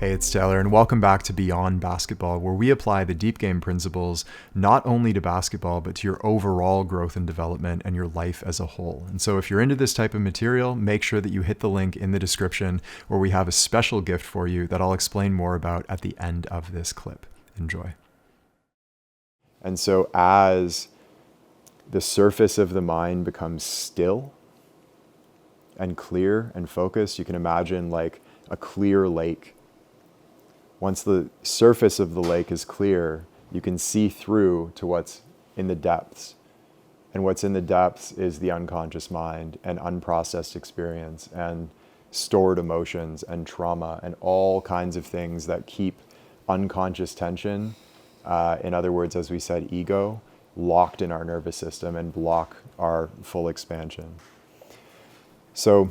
Hey, it's Taylor, and welcome back to Beyond Basketball, where we apply the deep game principles not only to basketball, but to your overall growth and development and your life as a whole. And so if you're into this type of material, make sure that you hit the link in the description where we have a special gift for you that I'll explain more about at the end of this clip. Enjoy. And so as the surface of the mind becomes still and clear and focused, you can imagine like a clear lake. Once the surface of the lake is clear, you can see through to what's in the depths. And what's in the depths is the unconscious mind and unprocessed experience and stored emotions and trauma and all kinds of things that keep unconscious tension, in other words, as we said, ego, locked in our nervous system and block our full expansion. So,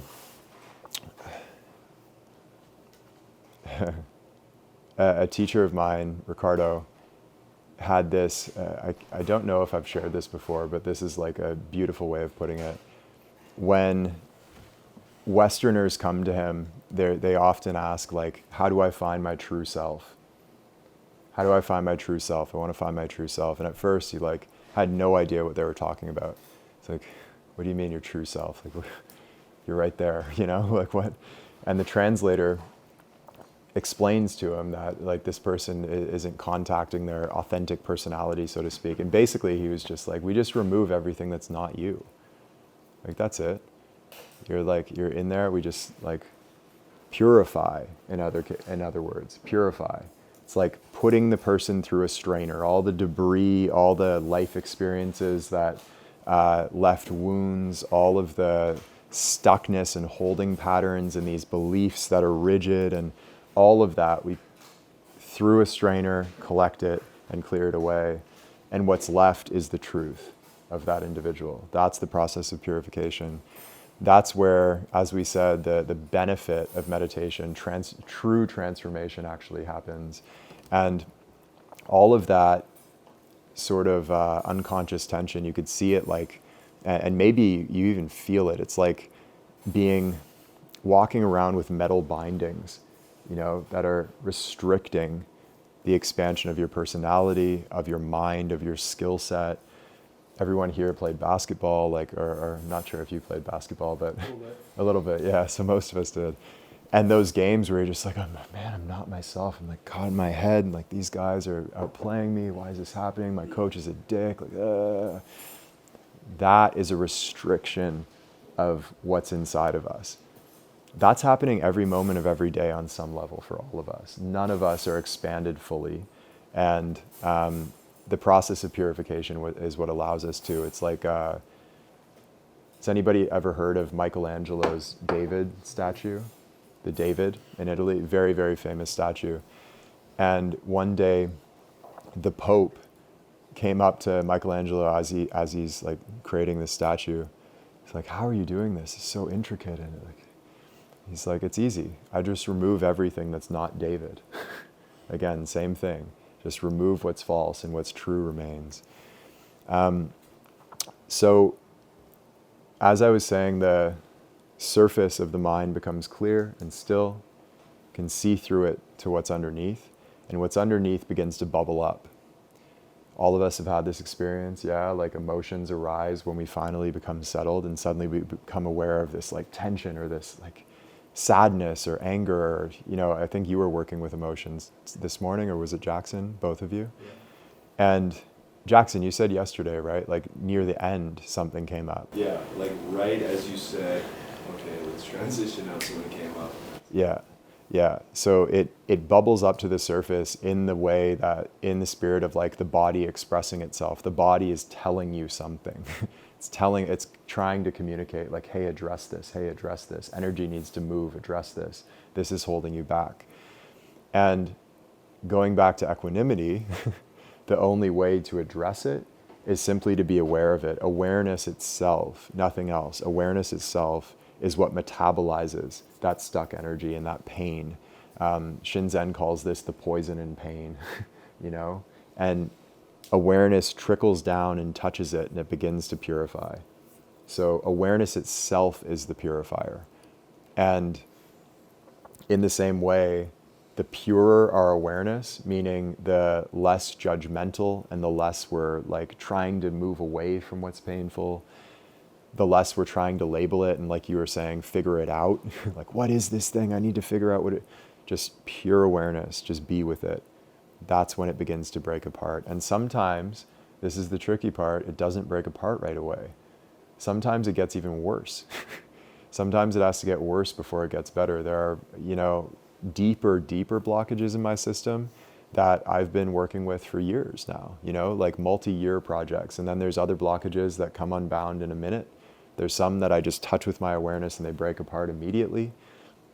a teacher of mine, Ricardo, had this, I don't know if I've shared this before, but this is like a beautiful way of putting it. When Westerners come to him, they often ask, like, how do I find my true self? How do I find my true self? I want to find my true self. And at first he like had no idea what they were talking about. It's like, what do you mean your true self? Like, you're right there, you know, like what? And the translator explains to him that like this person isn't contacting their authentic personality, so to speak. And basically he was just like, we just remove everything that's not you. Like, that's it. You're in there. We just like purify, in other words, purify. It's like putting the person through a strainer, all the debris, all the life experiences that left wounds, all of the stuckness and holding patterns and these beliefs that are rigid and all of that, we through a strainer, collect it and clear it away. And what's left is the truth of that individual. That's the process of purification. That's where, as we said, the benefit of meditation, true transformation actually happens. And all of that sort of unconscious tension, you could see it like, and maybe you even feel it. It's like walking around with metal bindings, you know, that are restricting the expansion of your personality, of your mind, of your skill set. Everyone here played basketball, like, or not sure if you played basketball, but a little bit, yeah. So most of us did. And those games where you're just like, oh, man, I'm not myself. I'm like caught in my head, and like these guys are outplaying me. Why is this happening? My coach is a dick. Like, that is a restriction of what's inside of us. That's happening every moment of every day on some level for all of us. None of us are expanded fully. And the process of purification is what allows us to. It's like, has anybody ever heard of Michelangelo's David statue? The David in Italy, very, very famous statue. And one day the Pope came up to Michelangelo as he's like creating this statue. He's like, how are you doing this? It's so intricate. And like, he's like, it's easy. I just remove everything that's not David. Again, same thing. Just remove what's false and what's true remains. So as I was saying, the surface of the mind becomes clear and still, can see through it to what's underneath, and what's underneath begins to bubble up. All of us have had this experience, yeah, like emotions arise when we finally become settled, and suddenly we become aware of this like tension or this like sadness or anger, or, you know, I think you were working with emotions this morning, or was it Jackson? Both of you? Yeah. And Jackson, you said yesterday, right? Like near the end, something came up. Yeah, like right as you said, okay, let's transition now, something came up. Yeah. So it bubbles up to the surface in the way that, in the spirit of like the body expressing itself. The body is telling you something. It's trying to communicate like, hey, address this. Hey, address this. Energy needs to move, address this. This is holding you back. And going back to equanimity, the only way to address it is simply to be aware of it. Awareness itself, nothing else. Awareness itself is what metabolizes that stuck energy and that pain. Shinzen calls this the poison in pain, you know? And awareness trickles down and touches it, and it begins to purify. So awareness itself is the purifier. And in the same way, the purer our awareness, meaning the less judgmental and the less we're like trying to move away from what's painful, the less we're trying to label it and, like you were saying, figure it out. Like, what is this thing? I need to figure out what it, just pure awareness, just be with it. That's when it begins to break apart. And sometimes, this is the tricky part, it doesn't break apart right away. Sometimes it gets even worse. Sometimes it has to get worse before it gets better. There are, deeper blockages in my system that I've been working with for years now, like multi-year projects. And then there's other blockages that come unbound in a minute. There's some that I just touch with my awareness and they break apart immediately.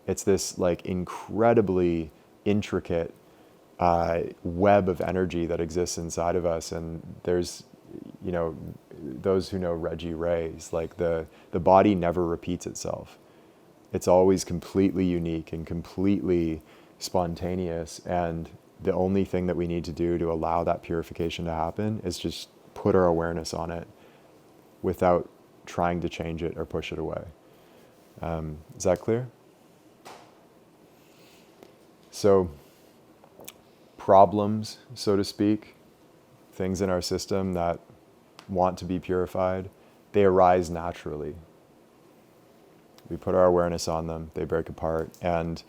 It's this like incredibly intricate web of energy that exists inside of us. And there's, those who know Reggie Ray's, like the body never repeats itself. It's always completely unique and completely spontaneous. And the only thing that we need to do to allow that purification to happen is just put our awareness on it without trying to change it or push it away. Is that clear? So problems, so to speak, things in our system that want to be purified, they arise naturally. We put our awareness on them, they break apart. And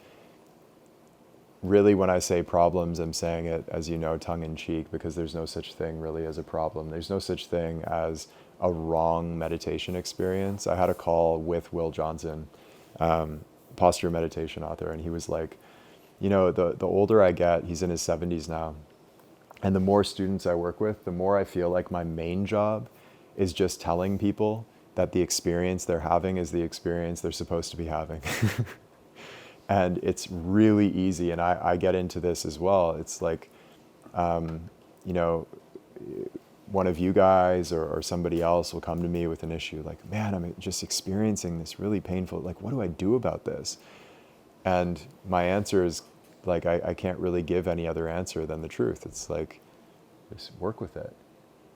really, when I say problems, I'm saying it, as you know, tongue in cheek, because there's no such thing really as a problem. There's no such thing as a wrong meditation experience. I had a call with Will Johnson, posture meditation author, and he was like, the older I get, he's in his 70s now, and the more students I work with, the more I feel like my main job is just telling people that the experience they're having is the experience they're supposed to be having. And it's really easy, and I get into this as well. It's like, one of you guys or somebody else will come to me with an issue like, man, I'm just experiencing this really painful, like, what do I do about this? And my answer is like, I can't really give any other answer than the truth. It's like, just work with it.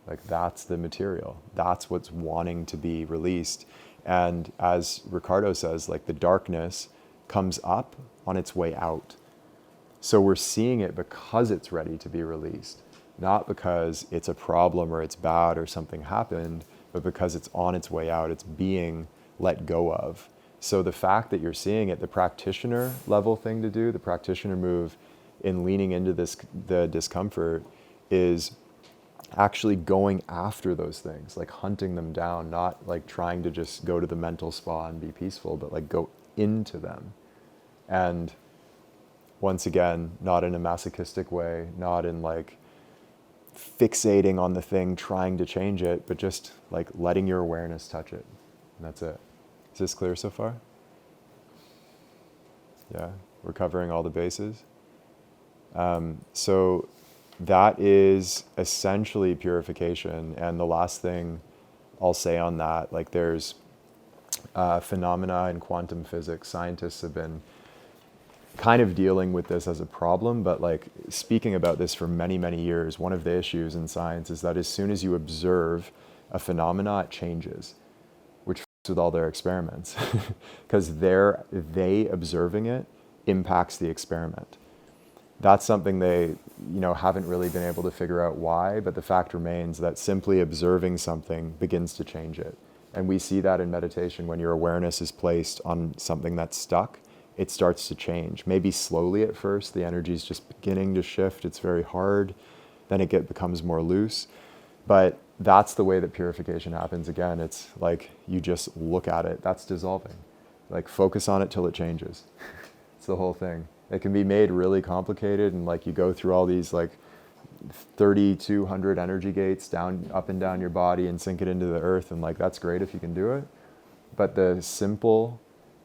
Like, that's the material. That's what's wanting to be released. And as Ricardo says, like, the darkness comes up on its way out. So we're seeing it because it's ready to be released, not because it's a problem or it's bad or something happened, but because it's on its way out. It's being let go of. So the fact that you're seeing it, the practitioner level thing to do, the practitioner move in leaning into the discomfort, is actually going after those things, like hunting them down, not like trying to just go to the mental spa and be peaceful, but like go into them. And once again, not in a masochistic way, not in like fixating on the thing, trying to change it, but just like letting your awareness touch it. And that's it. Is this clear so far? Yeah, we're covering all the bases. So that is essentially purification. And the last thing I'll say on that, like there's phenomena in quantum physics. Scientists have been kind of dealing with this as a problem, but like speaking about this for many, many years, one of the issues in science is that as soon as you observe a phenomena, it changes, which fits with all their experiments, because they observing it impacts the experiment. That's something they, haven't really been able to figure out why, but the fact remains that simply observing something begins to change it. And we see that in meditation when your awareness is placed on something that's stuck, it starts to change. Maybe slowly at first, the energy is just beginning to shift. It's very hard. Then it becomes more loose. But that's the way that purification happens. Again, it's like you just look at it. That's dissolving. Like focus on it till it changes. It's the whole thing. It can be made really complicated, and like you go through all these like 3,200 energy gates down, up and down your body and sink it into the earth. And like, that's great if you can do it. But the simple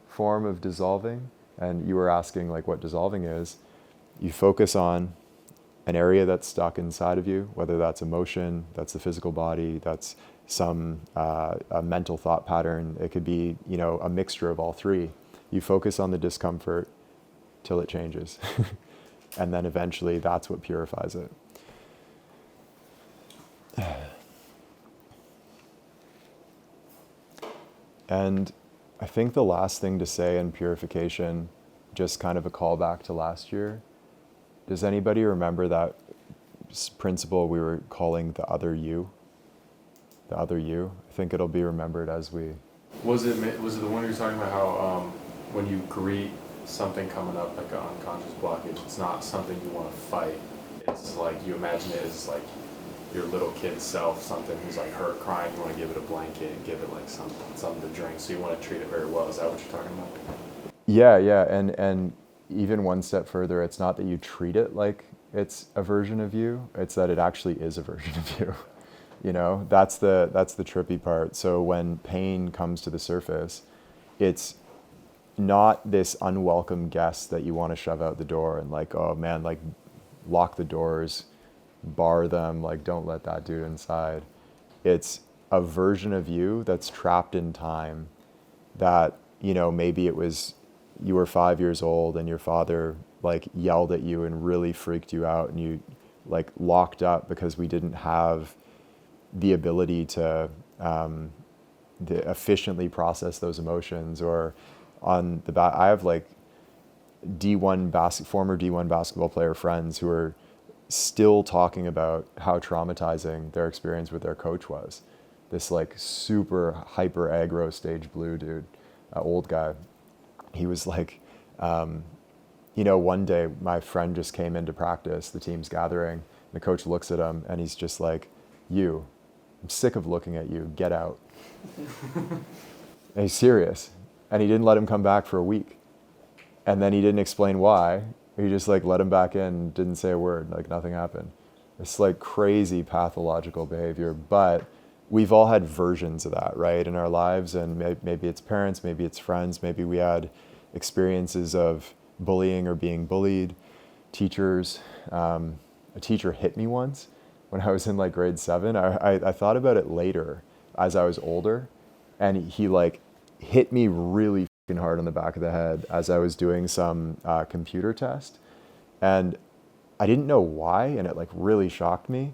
form of dissolving, and you were asking like what dissolving is, you focus on an area that's stuck inside of you, whether that's emotion, that's the physical body, that's some a mental thought pattern. It could be, a mixture of all three. You focus on the discomfort till it changes. And then eventually that's what purifies it. And I think the last thing to say in purification, just kind of a callback to last year, Does anybody remember that principle we were calling the other you? The other you? I think it'll be remembered as we... Was it the one you're talking about how when you greet something coming up like an unconscious blockage, it's not something you want to fight. It's like you imagine it as like your little kid self, something who's like hurt, crying. You want to give it a blanket and give it like something to drink. So you want to treat it very well. Is that what you're talking about? Yeah, and even one step further, it's not that you treat it like it's a version of you. It's that it actually is a version of you. You know, that's the trippy part. So when pain comes to the surface, it's not this unwelcome guest that you want to shove out the door and like, oh man, like lock the doors, bar them, like don't let that dude inside. It's a version of you that's trapped in time that, you know, maybe it was you were 5 years old and your father like yelled at you and really freaked you out and you like locked up because we didn't have the ability to efficiently process those emotions. Or on the I have like former D1 basketball player friends who are still talking about how traumatizing their experience with their coach was. This like super hyper aggro stage blue dude, old guy. He was like, you know, one day my friend just came into practice, the team's gathering, and the coach looks at him and he's just like, I'm sick of looking at you, get out. And he's serious. And he didn't let him come back for a week. And then he didn't explain why. He just like let him back in, didn't say a word, like nothing happened. It's like crazy pathological behavior, but we've all had versions of that, right, in our lives. And maybe it's parents, maybe it's friends, maybe we had experiences of bullying or being bullied, teachers. A teacher hit me once when I was in like grade 7. I thought about it later as I was older, and he like hit me really fucking hard on the back of the head as I was doing some computer test. And I didn't know why, and it like really shocked me.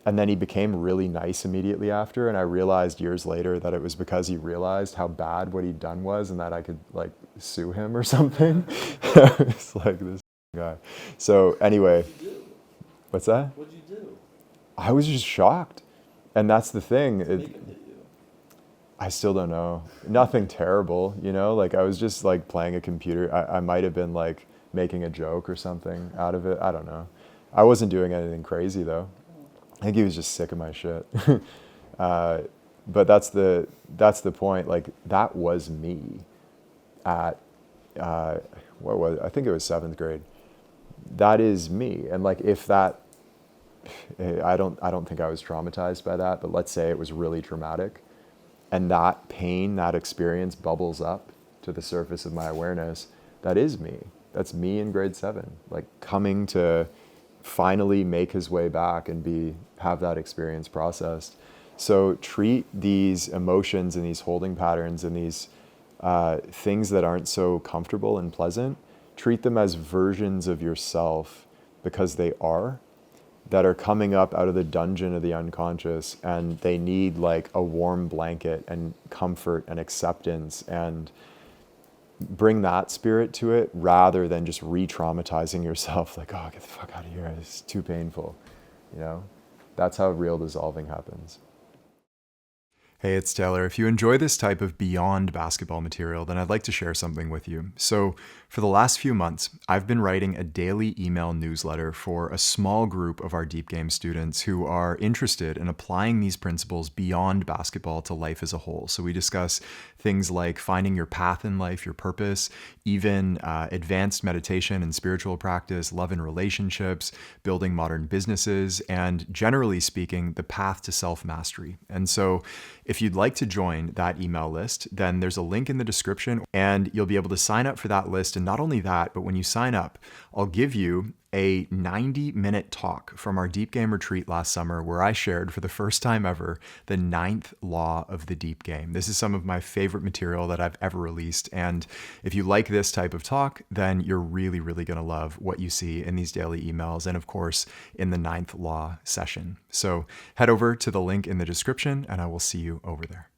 And then he became really nice immediately after, and I realized years later that it was because he realized how bad what he'd done was and that I could like sue him or something. It's like this guy. So anyway, what's that? What'd you do? I was just shocked. And that's the thing. Make him hit you. I still don't know. Nothing terrible, you know? Like I was just like playing a computer. I might have been like making a joke or something out of it. I don't know. I wasn't doing anything crazy though. I think he was just sick of my shit. But that's the point. Like that was me at, what was it? I think it was 7th grade. That is me. And like, if that, I don't think I was traumatized by that, but let's say it was really traumatic and that pain, that experience bubbles up to the surface of my awareness. That is me. That's me in grade 7, like coming to finally make his way back and have that experience processed. So treat these emotions and these holding patterns and these things that aren't so comfortable and pleasant, treat them as versions of yourself, because they are, that are coming up out of the dungeon of the unconscious, and they need like a warm blanket and comfort and acceptance, and bring that spirit to it rather than just re-traumatizing yourself like, oh, get the fuck out of here, it's too painful. You know, that's how real dissolving happens. Hey, it's Taylor. If you enjoy this type of beyond basketball material, then I'd like to share something with you. So for the last few months, I've been writing a daily email newsletter for a small group of our Deep Game students who are interested in applying these principles beyond basketball to life as a whole. So we discuss things like finding your path in life, your purpose, even advanced meditation and spiritual practice, love and relationships, building modern businesses, and generally speaking, the path to self-mastery. And so if you'd like to join that email list, then there's a link in the description and you'll be able to sign up for that list. And not only that, but when you sign up, I'll give you a 90-minute talk from our Deep Game retreat last summer where I shared for the first time ever the 9th law of the Deep Game. This is some of my favorite material that I've ever released. And if you like this type of talk, then you're really, really going to love what you see in these daily emails and of course in the 9th law session. So head over to the link in the description and I will see you over there.